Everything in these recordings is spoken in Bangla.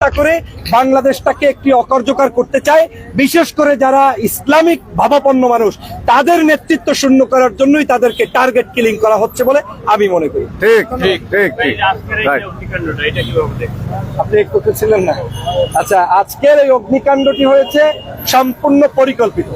চেষ্টা করে বাংলাদেশটাকে একটি অকার্যকর করতে চায়, বিশেষ করে যারা ইসলামিক ভাবাপন্ন মানুষ তাদের নেতৃত্ব শূন্য করার জন্যই তাদেরকে টার্গেট কিলিং করা হচ্ছে বলে আমি মনে করি। ঠিক ঠিক ঠিক ঠিক আপনি একটু ছিলেন না? আচ্ছা, আজকের এই অগ্নিকাণ্ডটি হয়েছে সম্পূর্ণ পরিকল্পিত।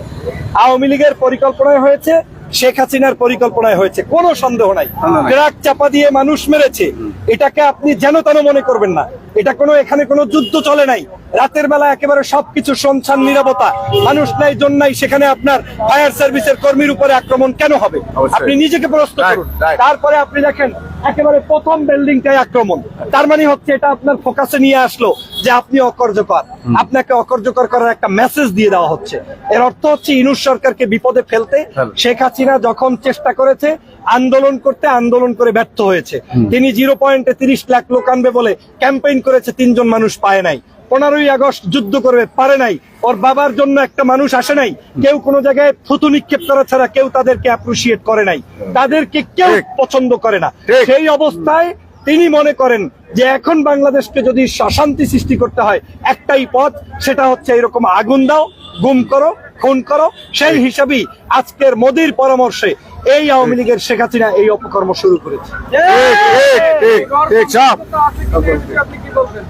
আওয়ামী লীগের পরিকল্পনায় হয়েছে, শেখ হাসিনার পরিকল্পনায় হয়েছে, কোনো সন্দেহ নাই। ট্রাক চাপা দিয়ে মানুষ মেরেছে, এটাকে আপনি যেন তেন মনে করবেন না। এটা এখানে কোনো যুদ্ধ চলে নাই। রাতের বেলা একেবারে সবকিছু শুনশান নীরবতা, মানুষ নাই জন নাই, সেখানে আপনার ফায়ার সার্ভিসের কর্মীর উপরে আক্রমণ কেন হবে? আপনি নিজেকে প্রশ্ন করুন। তারপরে আপনি দেখেন একেবারে প্রথম বিল্ডিংটাই আক্রমণ। তার মানে হচ্ছে এটা আপনার ফোকাসে নিয়ে আসলো যে আপনি অকার্যকর, আপনাকে অকার্যকর করার একটা মেসেজ দিয়ে দেওয়া হচ্ছে। এর অর্থ হচ্ছে ইউনূস সরকারকে বিপদে ফেলতে শেখ হাসিনা যখন চেষ্টা করেছে আন্দোলন করতে, আন্দোলন করে ব্যর্থ হয়েছে। তিনি 0.30 লাখ লোক আনবে বলে ক্যাম্পেইন করেছে, 3 জন মানুষ পায় নাই। 15ই আগস্ট যুদ্ধ করবে, পারে নাই। ওর বাবার জন্য একটা মানুষ আসে নাই। কেউ কোনো জায়গায় থুতু নিক্ষেপ করা ছাড়া কেউ তাদেরকে অ্যাপ্রিসিয়েট করে নাই, তাদেরকে কেউ পছন্দ করে না। সেই অবস্থায় তিনি মনে করেন যে এখন বাংলাদেশকে যদি অশান্তি সৃষ্টি করতে হয় একটাই পথ, সেটা হচ্ছে এরকম আগুন দাও, গুম করো, খুন করো। সেই হিসাবেই আজকের মোদির পরামর্শে এই আওয়ামী লীগের শেখ হাসিনা এই অপকর্ম শুরু করেছে।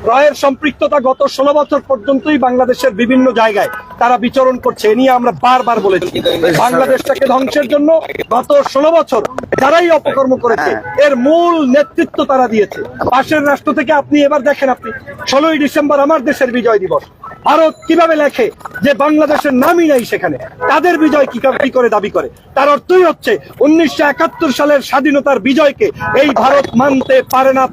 রয়ের সম্পৃক্ততা গত 16 বছর পর্যন্তই বাংলাদেশের বিভিন্ন জায়গায় তারা বিচরণ করছে। এ নিয়ে আমরা বারবার বলেছি, বাংলাদেশটাকে ধ্বংসের জন্য গত 16 বছর যারাই অপকর্ম করেছে এর মূল নেতৃত্ব তারা দিয়েছে। পাশের রাষ্ট্র থেকে আপনি এবার দেখেন, আপনি 16ই ডিসেম্বর আমার দেশের বিজয় দিবস, ভারত কিভাবে লেখে যে বাংলাদেশের নামই নাই সেখানে, তাদের বিজয় কি করে দাবি করে? তার অর্থই হচ্ছে 1971 সালের স্বাধীনতার বিজয়কে এই ভারত মানতে পারে না।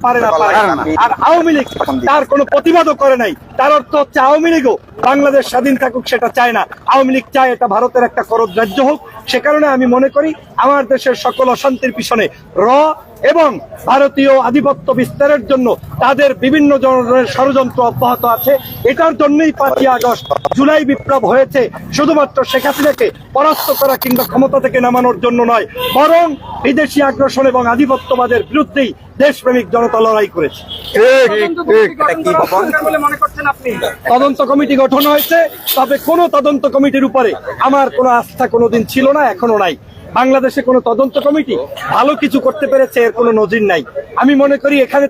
আর আওয়ামী লীগ তার কোনো প্রতিবাদও করে নাই। তার অর্থ হচ্ছে আওয়ামী লীগও বাংলাদেশ স্বাধীন থাকুক সেটা চায় না। আওয়ামী লীগ চায় এটা ভারতের একটা করদ রাজ্য হোক। সে কারণে আমি মনে করি আমার দেশের সকল অশান্তির পিছনে এবং ভারতীয় আধিপত্য বিস্তারের জন্য তাদের বিভিন্ন ধরনের ষড়যন্ত্র অব্যাহত আছে। এটার জন্যই 5ই আগস্ট জুলাই বিপ্লব হয়েছে, শুধুমাত্র শেখ হাসিনাকে পরাস্ত করা কিংবা ক্ষমতা থেকে নামানোর জন্য নয়, বরং বিদেশি আগ্রাসন এবং আধিপত্যবাদের বিরুদ্ধেই দেশপ্রেমিক জনতা লড়াই করেছে। তদন্ত কমিটি গঠন হয়েছে, তবে কোন তদন্ত কমিটির উপরে আমার কোনো আস্থা কোনোদিন ছিল না, এখনো নাই। বাংলাদেশে কোনো তদন্ত কমিটি ভালো কিছু করতে পেরেছে এর কোনো নজির নাই। আমি মনে করি এখানে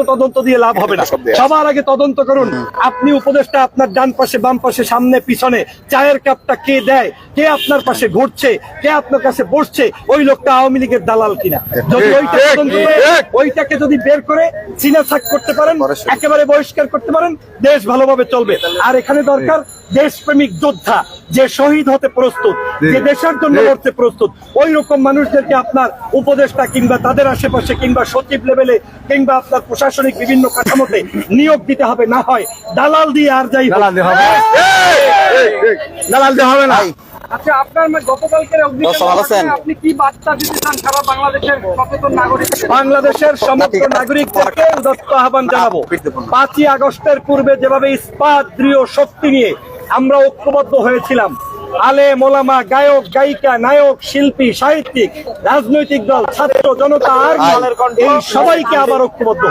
তদন্ত দিয়ে লাভ হবে না। সবার আগে তদন্ত করুন আপনি উপদেষ্টা, আপনার ডান পাশে বাম পাশে সামনে পিছনে চায়ের কাপটা কে দেয়, কে আপনার পাশে ঘুরছে, কে আপনার কাছে বসছে, ওই লোকটা আওয়ামী লীগের দালাল কিনা। যদি ওইটা তদন্ত করে ওইটাকে যদি বের করে সিনাসাক করতে পারেন, একেবারে বহিষ্কার করতে পারেন, দেশ ভালোভাবে চলবে। আর এখানে দরকার দেশপ্রেমিক যোদ্ধা, যে শহীদ হতে প্রস্তুত, যে দেশের জন্য লড়তে প্রস্তুত, ওই রকম মানুষদেরকে আপনার উপদেষ্টা কিংবা তাদের আশেপাশে কিংবা সচিব লেভেলে কিংবা আপনার প্রশাসনিক বিভিন্ন কাঠামোতে নিয়োগ দিতে হবে। না হয় দালাল দিয়ে আর যাই দালাল দিয়ে হবে না। আচ্ছা, আপনার গতকালকের আপনি কি বার্তা দিতে চান সারা বাংলাদেশের সচেতন নাগরিক? বাংলাদেশের সমস্ত নাগরিকদেরকে উদাত্ত আহ্বান জানাবো, 5ই আগস্টের পূর্বে যেভাবে ইস্পাত দৃঢ় শক্তি নিয়ে আমরা ঐক্যবদ্ধ হয়েছিলাম, আলেম ওলামা, গায়ক গায়িকা, নায়ক শিল্পী, সাহিত্যিক, রাজনৈতিক দল, ছাত্র জনতা, আর্মি, এই সবাইকে আবার ঐক্যবদ্ধ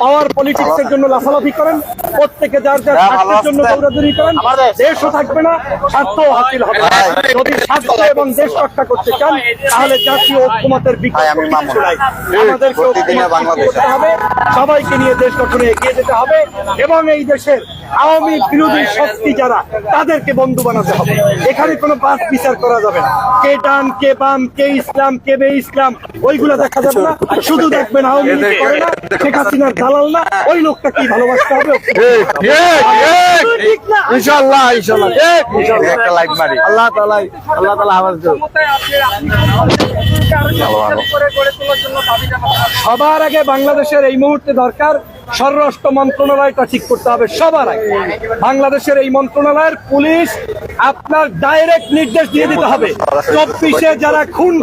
পাওয়ার পলিটিক্সের জন্য লাফালাফি করেন, প্রত্যেকে যার যার স্বার্থের জন্য দৌড়াদৌড়ি করেন, দেশও থাকবে না, স্বার্থও হাসিল হবে। যদি স্বার্থ এবং দেশ রক্ষা করতে চান তাহলে জাতীয় ঐক্যমতের বিকল্প কিছু নাই। আমাদেরকে করতে হবে, সবাইকে নিয়ে দেশ গঠনে এগিয়ে যেতে হবে এবং এই দেশের আওয়ামী বিরোধী শক্তি যারা তাদেরকে বন্ধু বানাতে হবে। এখানে কোনো বাস বিচার করা যাবে না, কে ডান কে বাম, কে ইসলাম কে বে ইসলাম, ওইগুলো দেখা যাবে না। শুধু দেখবেন আওয়ামী লীগ করে না, শেখ হাসিনার দালাল না, ওই লোকটা কি ভালোবাসতে হবে। ইনশাআল্লাহ ইনশাআল্লাহ একটা লাইক মারি। আল্লাহ তাআলা সবার আগে বাংলাদেশের এই মুহূর্তে দরকার স্বরাষ্ট্র মন্ত্রণালয়টা ঠিক করতে হবে। সবার আগে বাংলাদেশের এই মন্ত্রণালয়ের পুলিশ আপনার ডাইরেক্ট নির্দেশ দিয়ে দিতে হবে, 24-এ যারা খুন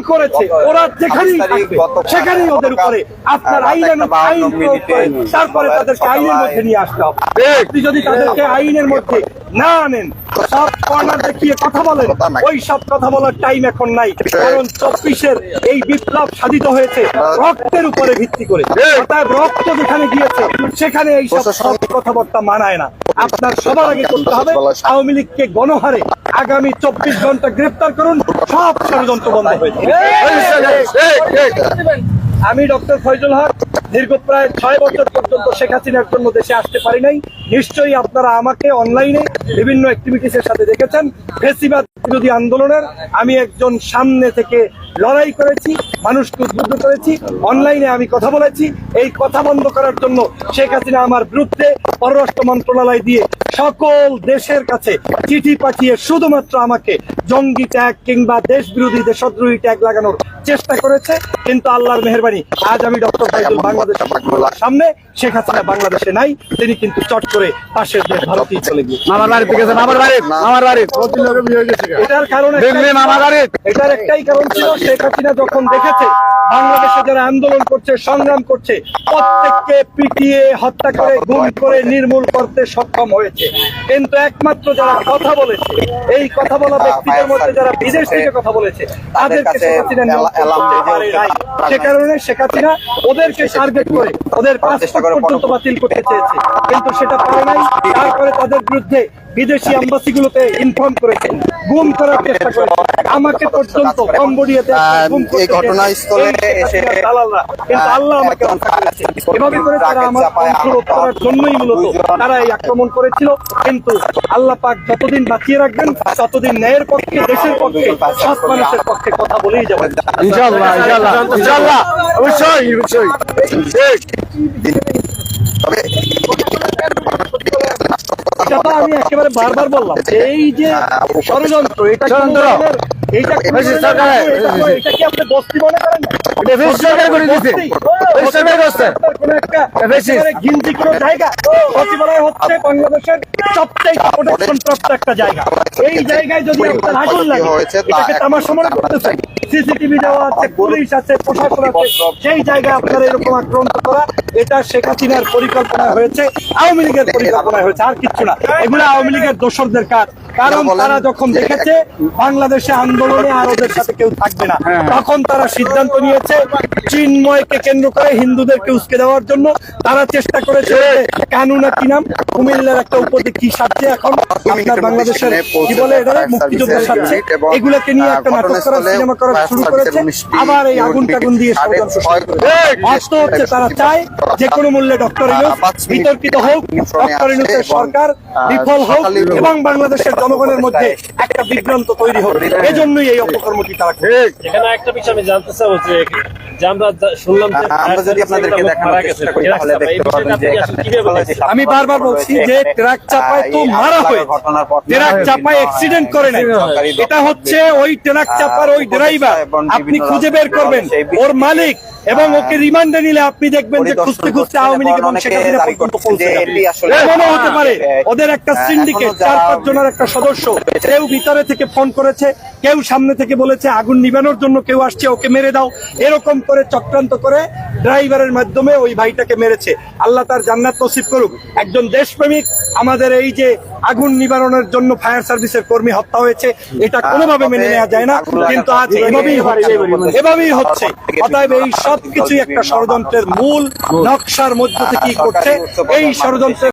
করেছে ওরা যেখানেই থাকবে সেখানেই ওদের উপরে আপনার আইন প্রয়োগ করে তারপরে তাদেরকে আইনের মধ্যে নিয়ে আসতে হবে। আপনি যদি তাদেরকে আইনের মধ্যে না আনেন, সব কর্নার দেখিয়ে কথা বলেন, ওই সব কথা বলার টাইম এখন নাই। কারণ 24-এর এই বিপ্লব সাধিত হয়েছে রক্তের উপরে ভিত্তি করে। অর্থাৎ রক্ত যেখানে গিয়েছে সেখানে এই সব কথাবার্তা মানায় না। আপনার সবার আগে করতে হবে আওয়ামী লীগকে গণহারে আগামী 24 ঘন্টা গ্রেফতার করুন, সব ষড়যন্ত্র বন্ধ হয়ে যাবে। আমি ডক্টর ফয়জুল হক দীর্ঘ প্রায় 6 বছর পর্যন্ত শেখ হাসিনার জন্য দেশে আসতে পারি নাই। নিশ্চয়ই আপনারা আমাকে অনলাইনে বিভিন্ন অ্যাক্টিভিটিসের সাথে দেখেছেন। ফেসিবাদ বিরোধী আন্দোলনের আমি একজন সামনে থেকে লড়াই করেছি, মানুষকে উদ্বুদ্ধ করেছি, অনলাইনে আমি কথা বলেছি। এই কথা বন্ধ করার জন্য শেখ হাসিনা আমার বিরুদ্ধে পররাষ্ট্র মন্ত্রণালয় দিয়ে সকল দেশের কাছে চিঠি পাঠিয়ে শুধুমাত্র আমাকে জঙ্গি ট্যাগ কিংবা দেশ বিরোধী দেশদ্রোহী ট্যাগ লাগানোর চেষ্টা করেছে। কিন্তু আল্লাহর মেহেরবানি আজ আমি ডক্টর ফয়জুল বাংলাদেশের সামনে, শেখ হাসিনা বাংলাদেশে নাই, তিনি কিন্তু চট করে পাশের দেশ ভারতেই চলে গিয়ে এটার একটাই কারণ ছিল, শেখ হাসিনা যখন দেখেছে বাংলাদেশে যারা আন্দোলন করছে, সংগ্রাম করছে, প্রত্যেককে পিটিয়ে হত্যা করে গুম করে নির্মূল করতে সক্ষম হয়েছে। কিন্তু একমাত্র যারা কথা বলেছে, এই কথা বলা ব্যক্তিদের মধ্যে যারা বিদেশ থেকে কথা বলেছে, তাদেরকে শেখ হাসিনা নিয়ন্ত্রণ করতে পারে নাই। সে কারণে শেখ হাসিনা ওদেরকে টার্গেট করে ওদের পাসপোর্ট পর্যন্ত বাতিল করতে চেয়েছে, কিন্তু সেটা পারে নাই। তারপরে তাদের বিরুদ্ধে বিদেশি এম্বাসিগুলোতে ইনফর্ম করেছে, গুম করার চেষ্টা করেছে, আমাকে পর্যন্ত কম্বোডিয়াতে গুম করতে ঘটনাস্থলে এসে দালালরা, কিন্তু আল্লাহ আমাকে রক্ষা করেছে। এভাবে করে তারা আমার কন্ট্রোল করার জন্যই মূলত তারা এই আক্রমণ করেছিল। কিন্তু আল্লাহ পাক যতদিন বাঁচিয়ে রাখবেন ততদিন ন্যায়ের পক্ষে, দেশের পক্ষে, সৎ মানুষের পক্ষে কথা বলেই যাবেন ইনশাআল্লাহ। ইনশাআল্লাহ ইনশাআল্লাহ অবশ্যই অবশ্যই। আমি একেবারে বারবার বললাম, এই যে ষড়যন্ত্র, এটা কি আপনি বস্তি মনে করেন? গিনতি কোনো জায়গা সচিবালয় হচ্ছে বাংলাদেশের সবচেয়ে প্রোটেকশনপ্রাপ্ত একটা জায়গা। এই জায়গায় যদি আপনার আগুন লাগে, এটাকে তামাশা মনে করতেছেন? সিসিটিভি দেওয়া আছে, পুলিশ আছে, প্রশাসন আছে, সেই জায়গায় আপনারা এরকম আক্রমণ করা, এটা শেখ হাসিনার পরিকল্পনায় হয়েছে, আওয়ামী লীগের পরিকল্পনায় হয়েছে, আর কিচ্ছু না। এগুলো আওয়ামী লীগের দোসরদের কাজ। কারণ তারা যখন দেখেছে বাংলাদেশে আন্দোলনে আর ওদের সাথে কেউ থাকবে না, তখন তারা সিদ্ধান্ত নিয়েছে চিন্ময়কে কেন্দ্র করে হিন্দুদেরকে উস্কে দেওয়ার জন্য। তারা চেষ্টা করেছে কানুনা কি নাম, কুমিল্লার একটা উপদ্বীপ কি সাজছে এখন আপনার বাংলাদেশের কি বলে এটা মুক্তিযোদ্ধা সাজছে, এগুলোকে নিয়ে একটা নাটক করা, সিনেমা করা শুরু করেছে। আবার এই আগুন টাগুন দিয়ে অস্ত হচ্ছে। তারা চায় যে কোনো মূল্যে ডক্টর ইউনূস বিতর্কিত হোক, ডক্টর ইউনূসের সরকার বিফল হোক এবং বাংলাদেশের জনগণের মধ্যে একটা বিভ্রান্ত তৈরি হোক। এজন্যই এই অপকর্মটি তারা করে। এখানে একটা বিষয় আমি জানতে চাবো যে আমরা শুনলাম যে আমরা যদি আপনাদেরকে দেখানোর চেষ্টা করি তাহলে দেখতে পাবেন যে আমি বারবার বলছি যে ট্রাক চাপায় তো মারা হয়, ট্রাক চাপায় অ্যাক্সিডেন্ট করে নাই। এটা হচ্ছে ওই ট্রাক চাপার ওই ড্রাইভার, আপনি খুঁজে বের করবেন ওর মালিক এবং ওকে রিমান্ডে নিলে আপনি দেখবেন যে খুঁজতে খুঁজতে আওয়ামী লীগ এবং শেখ হাসিনা পর্যন্ত পৌঁছে যাবে। এমনও হতে পারে ওদের একটা সিন্ডিকেট, 4-5 জনের একটা সদস্য, কেউ ভিতরে থেকে ফোন করেছে, কেউ সামনে থেকে বলেছে আগুন নিবানোর জন্য কেউ আসছে, ওকে মেরে দাও, এরকম করে চক্রান্ত করে ড্রাইভারের মাধ্যমে ওই ভাইটাকে মেরেছে। আল্লাহ তার জান্নাত নসিব করুক। একজন দেশপ্রেমিক, আমাদের এই যে আগুন নিবারণের জন্য ফায়ার সার্ভিসের কর্মী হত্যা হয়েছে, এটা কোনোভাবে মেনে নেওয়া যায় না। কিন্তু আজ এভাবেই হচ্ছে। অতএব এই সবকিছুই একটা ষড়যন্ত্রের মূল নকশার মধ্য থেকেই করছে। এই ষড়যন্ত্রের